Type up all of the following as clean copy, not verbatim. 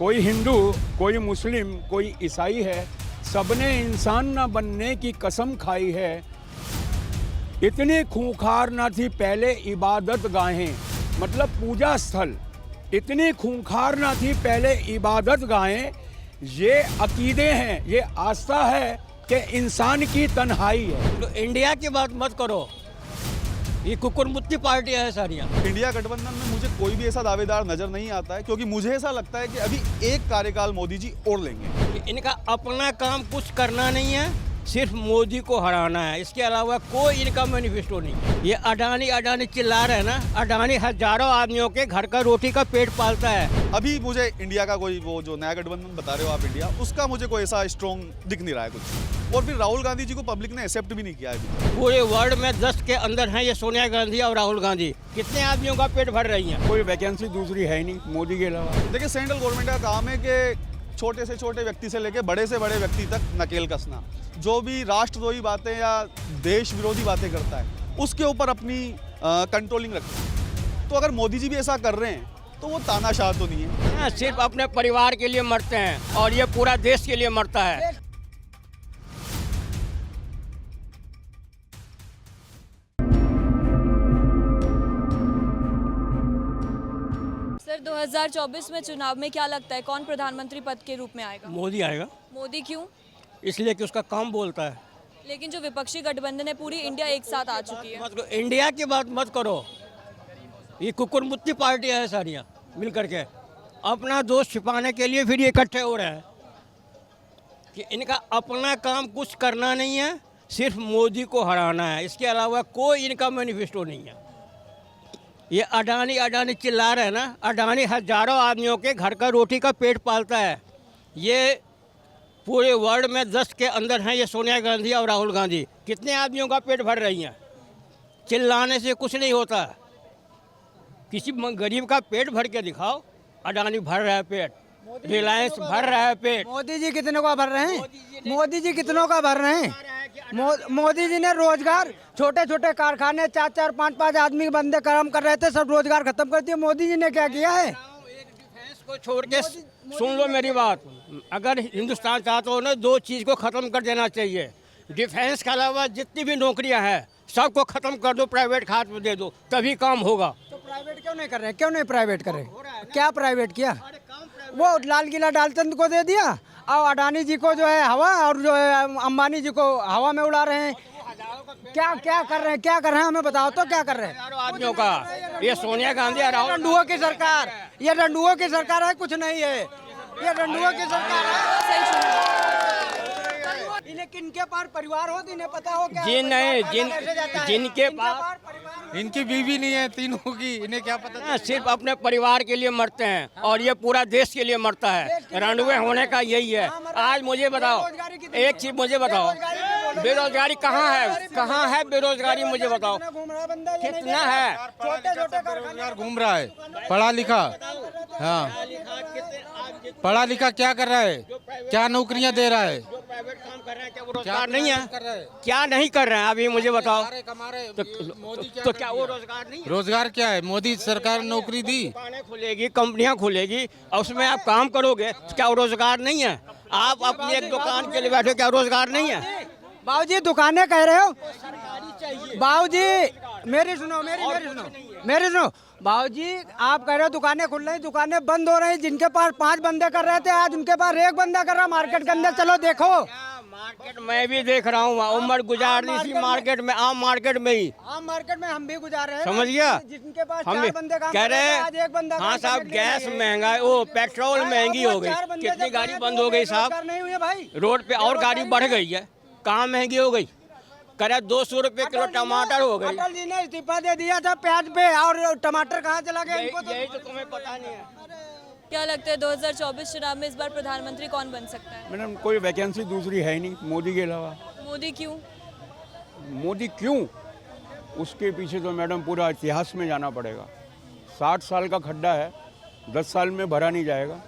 कोई हिंदू, कोई मुस्लिम, कोई ईसाई है, सबने इंसान न बनने की कसम खाई है। इतनी खूंखार न थी पहले इबादत गाहें, मतलब पूजा स्थल। इतनी खूंखार न थी पहले इबादत गाहें। ये अकीदे हैं, ये आस्था है कि इंसान की तन्हाई है। तो इंडिया की बात मत करो, ये कुकुरमुत्ती पार्टियां हैं सारियां। इंडिया गठबंधन में मुझे कोई भी ऐसा दावेदार नजर नहीं आता है, क्योंकि मुझे ऐसा लगता है कि अभी एक कार्यकाल मोदी जी और लेंगे। इनका अपना काम कुछ करना नहीं है, सिर्फ मोदी को हराना है। इसके अलावा कोई इनका मैनिफेस्टो नहीं है। ये अडानी चिल्ला रहे हैं ना, अडानी हजारों आदमियों के घर का रोटी का पेट पालता है। अभी मुझे इंडिया का कोई वो जो नया गठबंधन बता रहे हो आप इंडिया, उसका मुझे कोई ऐसा स्ट्रॉन्ग दिख नहीं रहा है कुछ। और फिर राहुल गांधी जी को पब्लिक ने एक्सेप्ट भी नहीं किया है। पूरे वर्ल्ड में 10 के अंदर हैं ये सोनिया गांधी और राहुल गांधी। कितने आदमियों का पेट भर रही हैं। कोई वैकेंसी दूसरी है ही नहीं मोदी के अलावा। देखिए, सेंट्रल गवर्नमेंट का काम है कि छोटे से छोटे व्यक्ति से लेकर बड़े से बड़े व्यक्ति तक नकेल कसना। जो भी राष्ट्रद्रोही बातें या देश विरोधी बातें करता है उसके ऊपर अपनी कंट्रोलिंग रखना। तो अगर मोदी जी भी ऐसा कर रहे हैं तो वो तानाशाह तो नहीं है। सिर्फ अपने परिवार के लिए मरते हैं और ये पूरा देश के लिए मरता है। सर 2024 में चुनाव में क्या लगता है कौन प्रधानमंत्री पद के रूप में आएगा? मोदी आएगा, मोदी क्यों? इसलिए कि उसका काम बोलता है। लेकिन जो विपक्षी गठबंधन है पूरी इंडिया एक साथ आ चुकी है। मत करो, इंडिया की बात मत करो, ये कुकुरमुत्ती पार्टियां हैं सारियां मिल करके अपना दोष छिपाने के लिए फिर ये इकट्ठे हो रहे हैं कि इनका अपना काम कुछ करना नहीं है, सिर्फ मोदी को हराना है। इसके अलावा कोई इनका मैनिफेस्टो नहीं है। ये अडानी चिल्ला रहे हैं ना, अडानी हजारों आदमियों के घर का रोटी का पेट पालता है। ये पूरे वर्ल्ड में 10 के अंदर हैं ये सोनिया गांधी और राहुल गांधी। कितने आदमियों का पेट भर रही हैं। चिल्लाने से कुछ नहीं होता, किसी गरीब का पेट भर के दिखाओ। अडानी भर रहा है पेट, रिलायंस भर रहा है पेट। मोदी जी कितनों का भर रहे हैं? मोदी जी कितनों का भर रहे हैं? मोदी जी ने रोजगार, छोटे छोटे कारखाने 4-4, 5-5 आदमी बंदे काम कर रहे थे, सब रोजगार खत्म कर दिया। मोदी जी ने क्या किया है? डिफेंस को छोड़ के सुन लो मेरी बात, अगर हिंदुस्तान चाहते हो ना, दो चीज़ को ख़त्म कर देना चाहिए। डिफेंस के अलावा जितनी भी नौकरियां हैं सबको ख़त्म कर दो, प्राइवेट खाते में दे दो, तभी काम होगा। तो प्राइवेट क्यों नहीं कर रहे? क्यों नहीं प्राइवेट करे? क्या प्राइवेट किया? वो लाल किला डालचंद को दे दिया और अडानी जी को जो है हवा, और जो है अंबानी जी को हवा में उड़ा रहे हैं। क्या क्या कर रहे हैं? क्या कर रहे हैं हमें बताओ तो, क्या कर रहे हैं? आदमियों का ये सोनिया गांधी और राहुल रंडुओं की सरकार, ये रंडुओं की सरकार है, कुछ नहीं है। ये रंडुओं की सरकार है। इन्हें किनके पास परिवार हो तो इन्हें पता हो क्या? जिनके पास इनकी बीवी नहीं है तीनों की, इन्हें क्या पता? सिर्फ अपने परिवार के लिए मरते हैं और ये पूरा देश के लिए मरता है। रणुए होने का यही है। आज मुझे बताओ, एक चीज मुझे बताओ, बेरोजगारी कहाँ है? कहाँ है बेरोजगारी? मुझे बताओ कितना है? बेरोजगार घूम रहा है, पढ़ा लिखा। हाँ, पढ़ा लिखा क्या कर रहा है? क्या नौकरियां दे रहा है? प्राइवेट काम कर रहे हैं, क्या वो रोजगार नहीं है? क्या नहीं कर रहे हैं अभी मुझे बताओ। तो क्या वो रोजगार नहीं है? रोजगार क्या है? मोदी सरकार नौकरी दी, दुकानें खुलेगी, कंपनियां खुलेगी और उसमें आप काम करोगे, क्या वो रोजगार नहीं है? आप अपनी एक दुकान के लिए बैठे, क्या रोजगार नहीं है? बाबूजी दुकानें कह रहे हो? बाबूजी मेरी सुनो, मेरी सुनो। बाबूजी आप कह रहे हो दुकानें खुल रही, दुकानें बंद हो रही। जिनके पास 5 बंदे कर रहे थे आज उनके पास 1 बंदा कर रहा। मार्केट के अंदर चलो देखो, मार्केट मैं भी देख रहा हूँ, उम्र गुजारनी सी मार्केट में, आम मार्केट में ही। आम मार्केट में हम भी गुजार रहे हैं। समझ गया? जिनके पास हम 4 बंदे काम कह रहे कर आज 1 बंदा। हाँ साहब, गैस महंगा है, वो पेट्रोल महंगी हो गई, कितनी गाड़ी बंद हो गई साहब। नहीं हुई है भाई, रोड पे और गाड़ी बढ़ गई है, कहाँ महंगी हो गई? करे 200 रुपये किलो टमाटर हो गई। अटल जी ने इस्तीफा दे दिया था प्याज पे, और टमाटर कहाँ चला गया इनको तो? यही तो तुम्हें पता नहीं है। क्या लगता है 2024 चुनाव में इस बार प्रधानमंत्री कौन बन सकता है? मैडम, कोई वैकेंसी दूसरी है ही नहीं मोदी के अलावा। मोदी क्यों? मोदी क्यों? उसके पीछे तो मैडम पूरा इतिहास में जाना पड़ेगा। 60 साल का खड्डा है, 10 साल में भरा नहीं जाएगा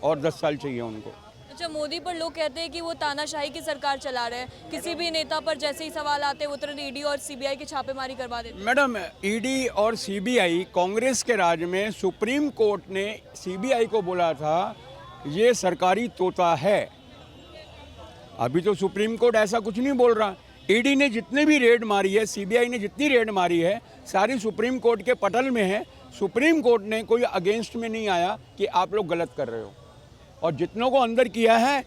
और 10 साल चाहिए उनको। अच्छा, मोदी पर लोग कहते हैं कि वो तानाशाही की सरकार चला रहे हैं, किसी भी नेता पर जैसे ही सवाल आते हैं वो तुरंत ईडी और सीबीआई की छापेमारी करवा देते हैं। मैडम, ईडी और सीबीआई कांग्रेस के राज में सुप्रीम कोर्ट ने सीबीआई को बोला था ये सरकारी तोता है। अभी तो सुप्रीम कोर्ट ऐसा कुछ नहीं बोल रहा। ईडी ने जितने भी रेड मारी है, सीबीआई ने जितनी रेड मारी है, सारी सुप्रीम कोर्ट के पटल में है। सुप्रीम कोर्ट ने कोई अगेंस्ट में नहीं आया कि आप लोग गलत कर रहे हो। और जितनों को अंदर किया है,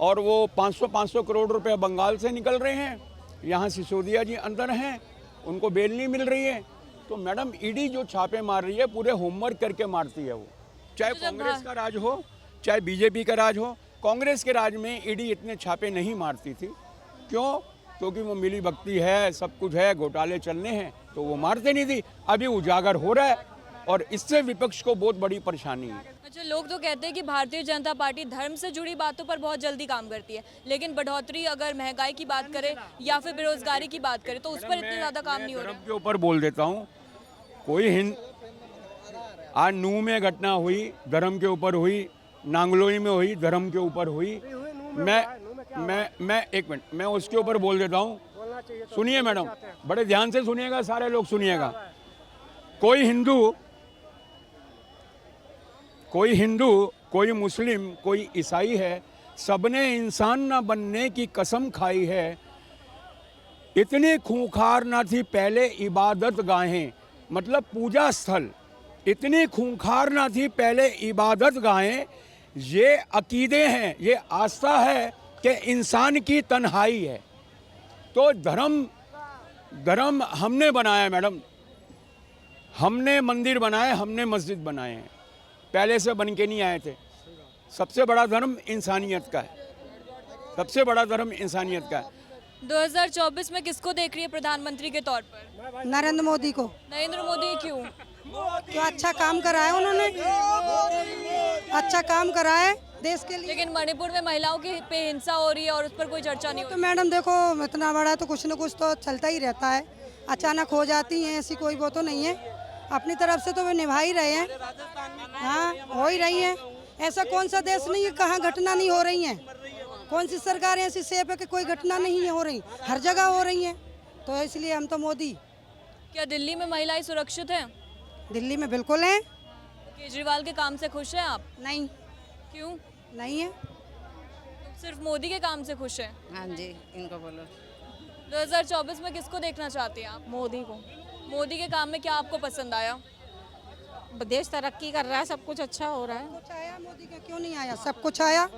और वो 500 करोड़ रुपए बंगाल से निकल रहे हैं, यहाँ सिसोदिया जी अंदर हैं, उनको बेल नहीं मिल रही है। तो मैडम, ईडी जो छापे मार रही है, पूरे होमवर्क करके मारती है वो। चाहे कांग्रेस का राज हो, चाहे बीजेपी का राज हो। कांग्रेस के राज में ईडी इतने छापे नहीं मारती थी। क्यों? क्योंकि वो मिली भक्ति है, सब कुछ है, घोटाले चलने हैं, तो वो मारते नहीं थी। अभी उजागर हो रहा है और इससे विपक्ष को बहुत बड़ी परेशानी है। अच्छा, लोग तो कहते हैं कि भारतीय जनता पार्टी धर्म से जुड़ी बातों पर बहुत जल्दी काम करती है, लेकिन बढ़ोतरी, अगर महंगाई की बात करें या फिर बेरोजगारी की बात करें, तो उस पर इतने ज़्यादा काम नहीं हो रहा। धर्म के ऊपर बोल देता हूँ। कोई आज नूह में घटना हुई, धर्म के ऊपर हुई, नांगलोई में हुई, धर्म के ऊपर हुई। मैं एक मिनट, मैं उसके ऊपर बोल देता हूँ। सुनिए मैडम, बड़े ध्यान से सुनिएगा, सारे लोग सुनिएगा। कोई हिंदू, कोई मुस्लिम, कोई ईसाई है, सबने इंसान ना बनने की कसम खाई है। इतनी खूंखार ना थी पहले इबादत गाहें, मतलब पूजा स्थल। इतनी खूंखार ना थी पहले इबादत गाहें। ये अकीदे हैं, ये आस्था है कि इंसान की तन्हाई है। तो धर्म हमने बनाया मैडम। हमने मंदिर बनाए, हमने मस्जिद बनाए हैं, पहले से बन के नहीं आए थे। सबसे बड़ा धर्म इंसानियत का है, सबसे बड़ा धर्म इंसानियत का है। 2024 में किसको देख रही है प्रधानमंत्री के तौर पर? नरेंद्र मोदी को। नरेंद्र मोदी क्यों? क्यों? अच्छा काम करा है उन्होंने, अच्छा काम करा है देश के लिए। लेकिन मणिपुर में महिलाओं की पे हिंसा हो रही है और उस पर कोई चर्चा नहीं हो तो रही। मैडम देखो, इतना बड़ा तो कुछ न कुछ तो चलता ही रहता है, अचानक हो जाती हैं, ऐसी कोई वो तो नहीं है। अपनी तरफ से तो वे निभा ही रहे हैं। हाँ, हो ही रही है। ऐसा कौन सा देश नहीं है कहाँ घटना नहीं हो रही है? कौन सी सरकार ऐसी सेफ है कि कोई घटना नहीं है हो रही? हर जगह हो रही है। तो इसलिए हम तो मोदी। क्या दिल्ली में महिलाएं सुरक्षित हैं? दिल्ली में बिल्कुल हैं। केजरीवाल के काम से खुश हैं आप? नहीं, क्यों? नहीं है। तो सिर्फ मोदी के काम से खुश हैं? हाँ जी, इनको बोलो। 2024 में किसको देखना चाहती हैं आप? मोदी को। मोदी के काम में क्या आपको पसंद आया? देश तरक्की कर रहा है, सब कुछ अच्छा हो रहा है। कुछ आया मोदी का, क्यों नहीं आया? सब कुछ आया।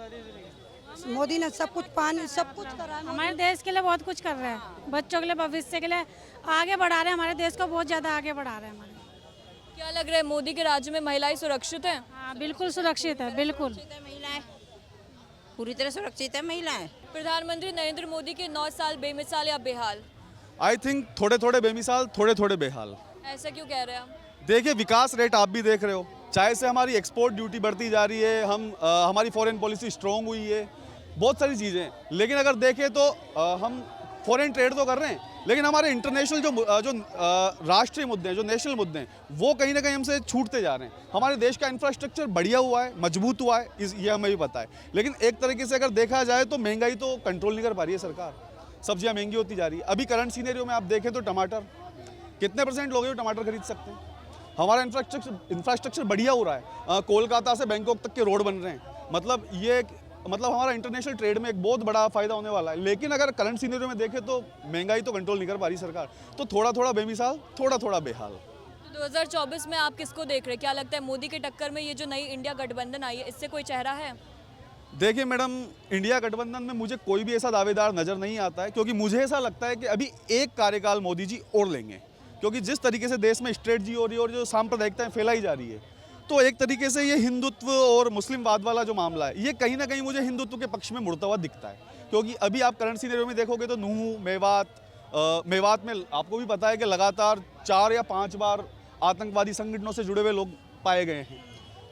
मोदी ने सब कुछ, पानी सब कुछ करा है। हमारे देश के लिए बहुत कुछ कर रहे हैं, बच्चों के लिए, भविष्य के लिए आगे बढ़ा रहे हैं, हमारे देश को बहुत ज़्यादा आगे बढ़ा रहे हैं हमारे। क्या लग रहा है, मोदी के राज्य में महिलाएं सुरक्षित हैं? हाँ, बिल्कुल सुरक्षित है, बिल्कुल। महिलाएं पूरी तरह सुरक्षित है। महिलाएं। प्रधानमंत्री नरेंद्र मोदी के 9 साल बेमिसाल या बेहाल? आई थिंक थोड़े थोड़े बेमिसाल, थोड़े थोड़े बेहाल। ऐसा क्यों कह रहे हैं आप? देखिए, विकास रेट आप भी देख रहे हो, चाहे से हमारी एक्सपोर्ट ड्यूटी बढ़ती जा रही है, हमारी फॉरेन पॉलिसी स्ट्रॉन्ग हुई है, बहुत सारी चीज़ें। लेकिन अगर देखें तो हम फॉरेन ट्रेड तो कर रहे हैं, लेकिन हमारे इंटरनेशनल जो राष्ट्रीय मुद्दे हैं, जो नेशनल मुद्दे हैं, वो कहीं ना कहीं हमसे छूटते जा रहे हैं। हमारे देश का इंफ्रास्ट्रक्चर बढ़िया हुआ है, मजबूत हुआ है, ये हमें भी पता है। लेकिन एक तरीके से अगर देखा जाए तो महंगाई तो कंट्रोल नहीं कर पा रही है सरकार। सब्जियां महंगी होती जा रही है। अभी करंट सीनेरियो में आप देखें तो टमाटर, कितने % लोग हैं जो टमाटर खरीद सकते हैं? हमारा इंफ्रास्ट्रक्चर बढ़िया हो रहा है। कोलकाता से बैंकॉक तक के रोड बन रहे हैं। मतलब हमारा इंटरनेशनल ट्रेड में एक बहुत बड़ा फायदा होने वाला है। लेकिन अगर करंट सीनेरियो में देखें तो महंगाई तो कंट्रोल नहीं कर पा रही सरकार। तो थोड़ा थोड़ा बेमिसाल, थोड़ा थोड़ा बेहाल। तो 2024 में आप किसको देख रहे हैं? क्या लगता है मोदी की टक्कर में ये जो नई इंडिया गठबंधन आई है, इससे कोई चेहरा है? देखिए मैडम, इंडिया गठबंधन में मुझे कोई भी ऐसा दावेदार नज़र नहीं आता है, क्योंकि मुझे ऐसा लगता है कि अभी एक कार्यकाल मोदी जी और लेंगे। क्योंकि जिस तरीके से देश में स्ट्रेटजी हो रही है और जो सांप्रदायिकताएं फैलाई जा रही है, तो एक तरीके से ये हिंदुत्व और मुस्लिमवाद वाला जो मामला है, ये कहीं ना कहीं मुझे हिंदुत्व के पक्ष में मुड़ता हुआ दिखता है। क्योंकि अभी आप करंट सीनेरियो में देखोगे तो नूह, मेवात में आपको भी पता है कि लगातार 4 या 5 बार आतंकवादी संगठनों से जुड़े हुए लोग पाए गए हैं।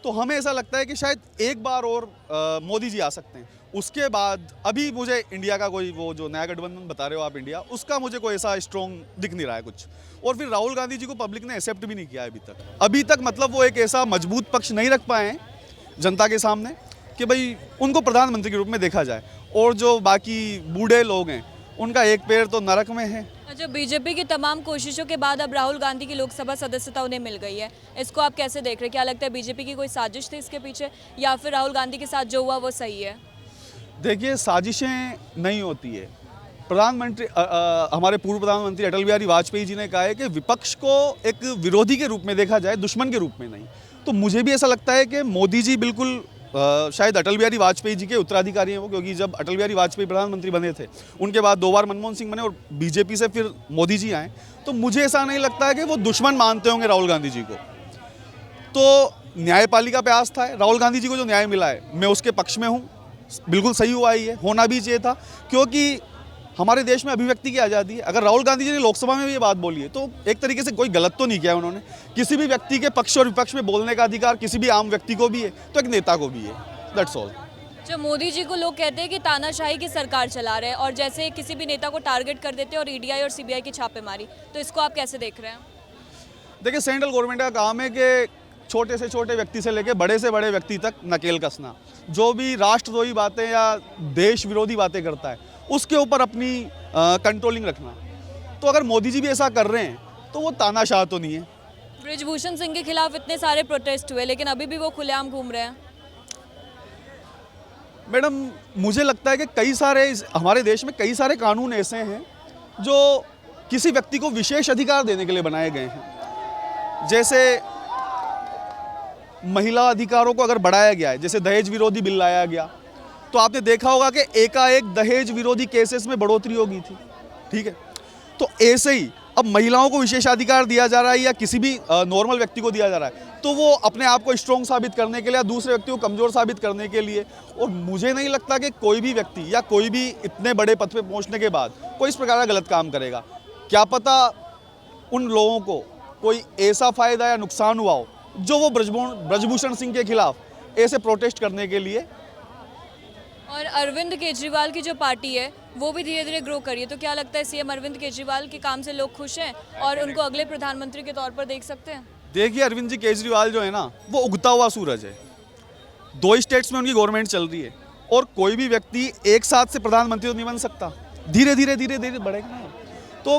तो हमें ऐसा लगता है कि शायद एक बार और मोदी जी आ सकते हैं। उसके बाद अभी मुझे इंडिया का कोई वो जो नया गठबंधन बता रहे हो आप इंडिया, उसका मुझे कोई ऐसा स्ट्रॉन्ग दिख नहीं रहा है कुछ। और फिर राहुल गांधी जी को पब्लिक ने एक्सेप्ट भी नहीं किया है अभी तक। मतलब वो एक ऐसा मजबूत पक्ष नहीं रख पाए हैं जनता के सामने कि भाई उनको प्रधानमंत्री के रूप में देखा जाए। और जो बाकी बूढ़े लोग हैं, उनका एक पैर तो नरक में है। जो बीजेपी की तमाम कोशिशों के बाद अब राहुल गांधी की लोकसभा सदस्यता उन्हें मिल गई है, इसको आप कैसे देख रहे हैं? क्या लगता है बीजेपी की कोई साजिश थी इसके पीछे, या फिर राहुल गांधी के साथ जो हुआ वो सही है? देखिए, साजिशें नहीं होती है। प्रधानमंत्री हमारे पूर्व प्रधानमंत्री अटल बिहारी वाजपेयी जी ने कहा है कि विपक्ष को एक विरोधी के रूप में देखा जाए, दुश्मन के रूप में नहीं। तो मुझे भी ऐसा लगता है कि मोदी जी बिल्कुल शायद अटल बिहारी वाजपेयी जी के उत्तराधिकारी हैं वो, क्योंकि जब अटल बिहारी वाजपेयी प्रधानमंत्री बने थे, उनके बाद 2 बार मनमोहन सिंह बने और बीजेपी से फिर मोदी जी आए, तो मुझे ऐसा नहीं लगता है कि वो दुश्मन मानते होंगे राहुल गांधी जी को। तो न्यायपालिका पे आस्था है, राहुल गांधी जी को जो न्याय मिला है मैं उसके पक्ष में हूँ, बिल्कुल सही हुआ ही है, होना भी चाहिए था, क्योंकि हमारे देश में अभिव्यक्ति की आज़ादी है। अगर राहुल गांधी जी ने लोकसभा में भी ये बात बोली है तो एक तरीके से कोई गलत तो नहीं किया उन्होंने। किसी भी व्यक्ति के पक्ष और विपक्ष में बोलने का अधिकार किसी भी आम व्यक्ति को भी है, तो एक नेता को भी है। That's all. जो मोदी जी को लोग कहते हैं कि तानाशाही की सरकार चला रहे हैं और जैसे किसी भी नेता को टारगेट कर देते हैं और ईडीआई और सीबीआई की छापेमारी, तो इसको आप कैसे देख रहे हैं? देखिए, सेंट्रल गवर्नमेंट का काम है कि छोटे से छोटे व्यक्ति से लेकर बड़े से बड़े व्यक्ति तक नकेल कसना। जो भी राष्ट्रद्रोही बातें या देश विरोधी बातें करता है उसके ऊपर अपनी कंट्रोलिंग रखना। तो अगर मोदी जी भी ऐसा कर रहे हैं तो वो तानाशाह तो नहीं है। ब्रिजभूषण सिंह के खिलाफ इतने सारे प्रोटेस्ट हुए, लेकिन अभी भी वो खुलेआम घूम रहे हैं। मैडम, मुझे लगता है कि कई सारे हमारे देश में कई सारे कानून ऐसे हैं जो किसी व्यक्ति को विशेष अधिकार देने के लिए बनाए गए हैं। जैसे महिला अधिकारों को अगर बढ़ाया गया है, जैसे दहेज विरोधी बिल लाया गया, तो आपने देखा होगा कि एकाएक दहेज विरोधी केसेस में बढ़ोतरी हो गई थी। ठीक है, तो ऐसे ही अब महिलाओं को विशेषाधिकार दिया जा रहा है या किसी भी नॉर्मल व्यक्ति को दिया जा रहा है, तो वो अपने आप को स्ट्रॉन्ग साबित करने के लिए या दूसरे व्यक्ति को कमज़ोर साबित करने के लिए। और मुझे नहीं लगता कि कोई भी व्यक्ति या कोई भी इतने बड़े पद पे पहुंचने के बाद कोई इस प्रकार का गलत काम करेगा। क्या पता उन लोगों को कोई ऐसा फ़ायदा या नुकसान हुआ हो जो वो ब्रजभूषण सिंह के खिलाफ ऐसे प्रोटेस्ट करने के लिए। और अरविंद केजरीवाल की जो पार्टी है वो भी धीरे धीरे ग्रो करी है, तो क्या लगता है सीएम अरविंद केजरीवाल के काम से लोग खुश हैं और उनको अगले प्रधानमंत्री के तौर पर देख सकते हैं? देखिए, अरविंद जी केजरीवाल जो है ना, वो उगता हुआ सूरज है। 2 स्टेट्स में उनकी गवर्नमेंट चल रही है और कोई भी व्यक्ति एक साथ से प्रधानमंत्री तो नहीं बन सकता, धीरे धीरे बढ़ेगा ना। तो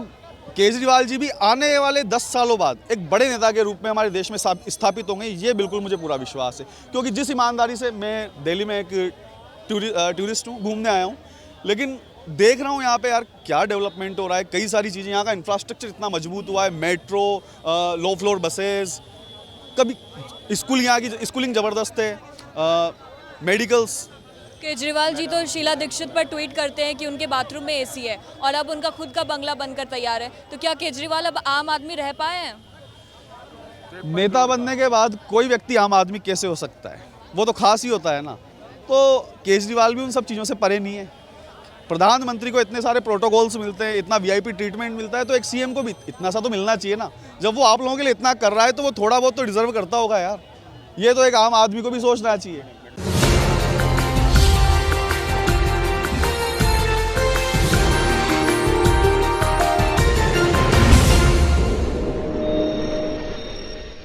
केजरीवाल जी भी आने वाले 10 सालों बाद एक बड़े नेता के रूप में हमारे देश में स्थापित होंगे, ये बिल्कुल मुझे पूरा विश्वास है। क्योंकि जिस ईमानदारी से मैं दिल्ली में एक टूरिस्ट हूँ, घूमने आया हूँ, लेकिन देख रहा हूँ यहाँ पे यार क्या डेवलपमेंट हो रहा है। कई सारी चीज़ें, यहाँ का इंफ्रास्ट्रक्चर इतना मजबूत हुआ है, मेट्रो, लो फ्लोर बसेस, कभी स्कूल, यहाँ की स्कूलिंग ज़बरदस्त है, मेडिकल्स। केजरीवाल जी तो शीला दीक्षित पर ट्वीट करते हैं कि उनके बाथरूम में एसी है और अब उनका खुद का बंगला बनकर तैयार है, तो क्या केजरीवाल अब आम आदमी रह पाए हैं? नेता बनने के बाद कोई व्यक्ति आम आदमी कैसे हो सकता है, वो तो खास ही होता है ना। तो केजरीवाल भी उन सब चीज़ों से परे नहीं है। प्रधानमंत्री को इतने सारे प्रोटोकॉल्स मिलते हैं, इतना वीआईपी ट्रीटमेंट मिलता है, तो एक सीएम को भी इतना सा तो मिलना चाहिए ना। जब वो आप लोगों के लिए इतना कर रहा है तो वो थोड़ा बहुत तो डिजर्व करता होगा यार। ये तो एक आम आदमी को भी सोचना चाहिए।